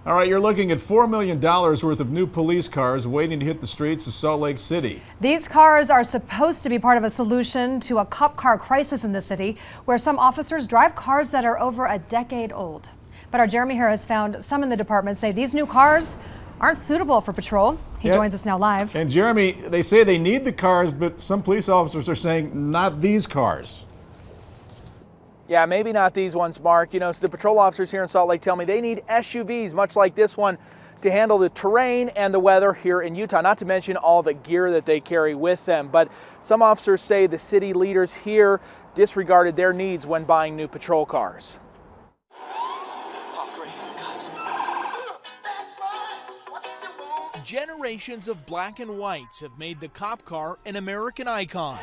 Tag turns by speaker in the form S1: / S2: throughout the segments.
S1: All right, you're looking at $4 million worth of new police cars waiting to hit the streets of Salt Lake City.
S2: These cars are supposed to be part of a solution to a cop car crisis in the city, where some officers drive cars that are over a decade old. But our Jeremy Harris found some in the department say these new cars aren't suitable for patrol. He joins us now live.
S1: And Jeremy, they say they need the cars, but some police officers are saying not these cars.
S3: Yeah, maybe not these ones, Mark. You know, so the patrol officers here in Salt Lake tell me they need SUVs, much like this one, to handle the terrain and the weather here in Utah, not to mention all the gear that they carry with them. But some officers say the city leaders here disregarded their needs when buying new patrol cars. Generations of black and whites have made the cop car an American icon.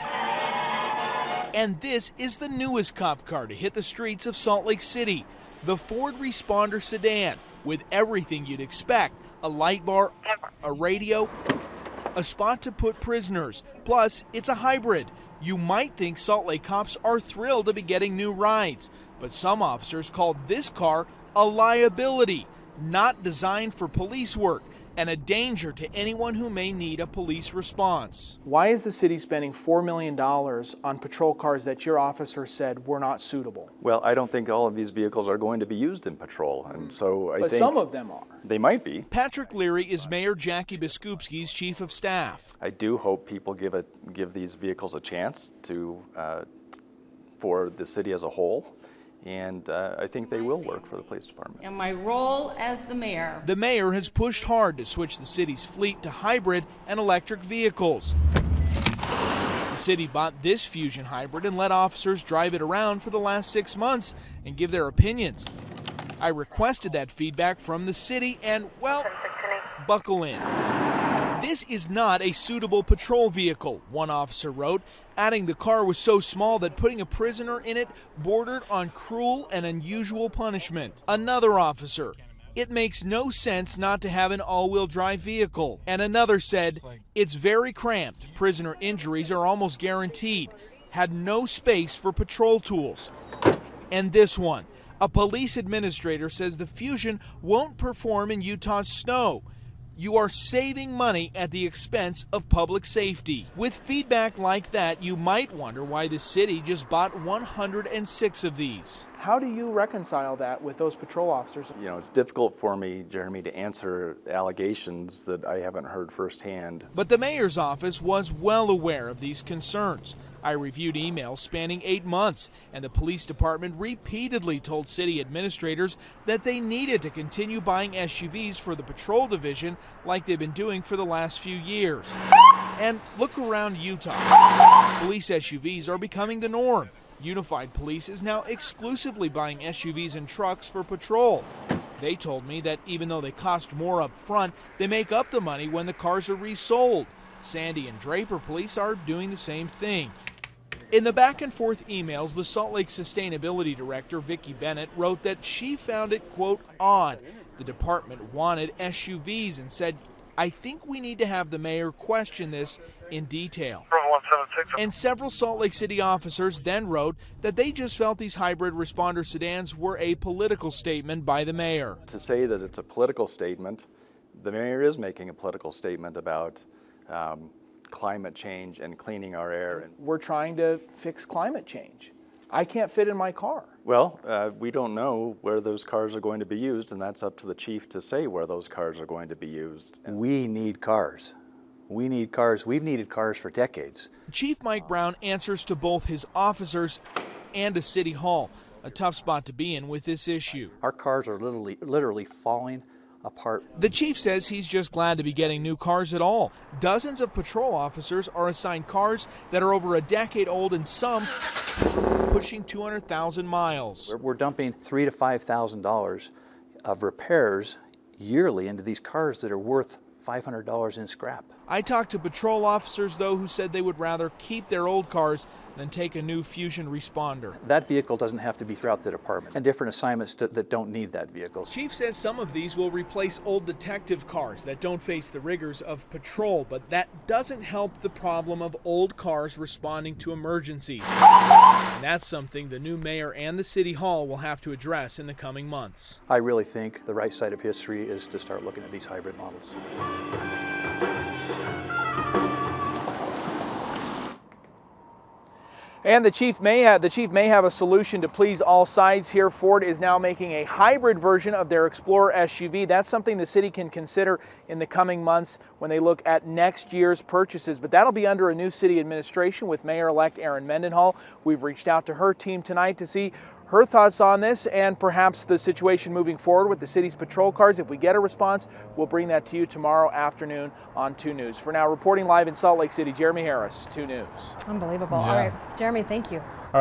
S3: And this is the newest cop car to hit the streets of Salt Lake City, the Ford Responder sedan, with everything you'd expect: a light bar, a radio, a spot to put prisoners. Plus, it's a hybrid. You might think Salt Lake cops are thrilled to be getting new rides, but some officers called this car a liability, not designed for police work, and a danger to anyone who may need a police response. Why is the city spending $4 million on patrol cars that your officer said were not suitable?
S4: Well, I don't think all of these vehicles are going to be used in patrol, and so I think
S3: some of them are.
S4: They might be.
S3: Patrick Leary is Mayor Jackie Biskupski's chief of staff.
S4: I do hope people give these vehicles a chance for the city as a whole. And I think they will work for the police department.
S5: And my role as the mayor.
S3: The mayor has pushed hard to switch the city's fleet to hybrid and electric vehicles. The city bought this Fusion hybrid and let officers drive it around for the last 6 months and give their opinions. I requested that feedback from the city and, well, buckle in. This is not a suitable patrol vehicle, one officer wrote, adding the car was so small that putting a prisoner in it bordered on cruel and unusual punishment. Another officer: it makes no sense not to have an all-wheel drive vehicle. And another said, it's very cramped. Prisoner injuries are almost guaranteed. Had no space for patrol tools. And this one: a police administrator says the Fusion won't perform in Utah's snow. You are saving money at the expense of public safety. With feedback like that, you might wonder why the city just bought 106 of these. How do you reconcile that with those patrol officers?
S4: You know, it's difficult for me, Jeremy, to answer allegations that I haven't heard firsthand.
S3: But the mayor's office was well aware of these concerns. I reviewed emails spanning 8 months, and the police department repeatedly told city administrators that they needed to continue buying SUVs for the patrol division like they've been doing for the last few years. And look around Utah. Police SUVs are becoming the norm. Unified Police is now exclusively buying SUVs and trucks for patrol. They told me that even though they cost more up front, they make up the money when the cars are resold. Sandy and Draper Police are doing the same thing. In the back and forth emails, the Salt Lake Sustainability Director, Vicki Bennett, wrote that she found it, quote, odd. The department wanted SUVs and said, I think we need to have the mayor question this in detail. And several Salt Lake City officers then wrote that they just felt these hybrid responder sedans were a political statement by the mayor.
S4: To say that it's a political statement, the mayor is making a political statement about climate change and cleaning our air.
S3: We're trying to fix climate change. I can't fit in my car.
S4: Well, we don't know where those cars are going to be used, and that's up to the chief to say where those cars are going to be used.
S6: We need cars. We need cars. We've needed cars for decades.
S3: Chief Mike Brown answers to both his officers and to City Hall, a tough spot to be in with this issue.
S6: Our cars are literally falling apart.
S3: The chief says he's just glad to be getting new cars at all. Dozens of patrol officers are assigned cars that are over a decade old and some pushing 200,000 miles.
S6: We're dumping $3,000 to $5,000 of repairs yearly into these cars that are worth $500 in scrap.
S3: I talked to patrol officers, though, who said they would rather keep their old cars than take a new Fusion responder.
S6: That vehicle doesn't have to be throughout the department, and different assignments that don't need that vehicle.
S3: Chief says some of these will replace old detective cars that don't face the rigors of patrol, but that doesn't help the problem of old cars responding to emergencies. And that's something the new mayor and the city hall will have to address in the coming months.
S6: I really think the right side of history is to start looking at these hybrid models.
S3: And the chief may have a solution to please all sides here. Ford is now making a hybrid version of their Explorer SUV. That's something the city can consider in the coming months when they look at next year's purchases. But that'll be under a new city administration with Mayor-elect Erin Mendenhall. We've reached out to her team tonight to see her thoughts on this and perhaps the situation moving forward with the city's patrol cars. If we get a response, we'll bring that to you tomorrow afternoon on 2 News. For now, reporting live in Salt Lake City, Jeremy Harris, 2 News.
S2: Unbelievable.
S1: Yeah.
S2: All right, Jeremy, thank you.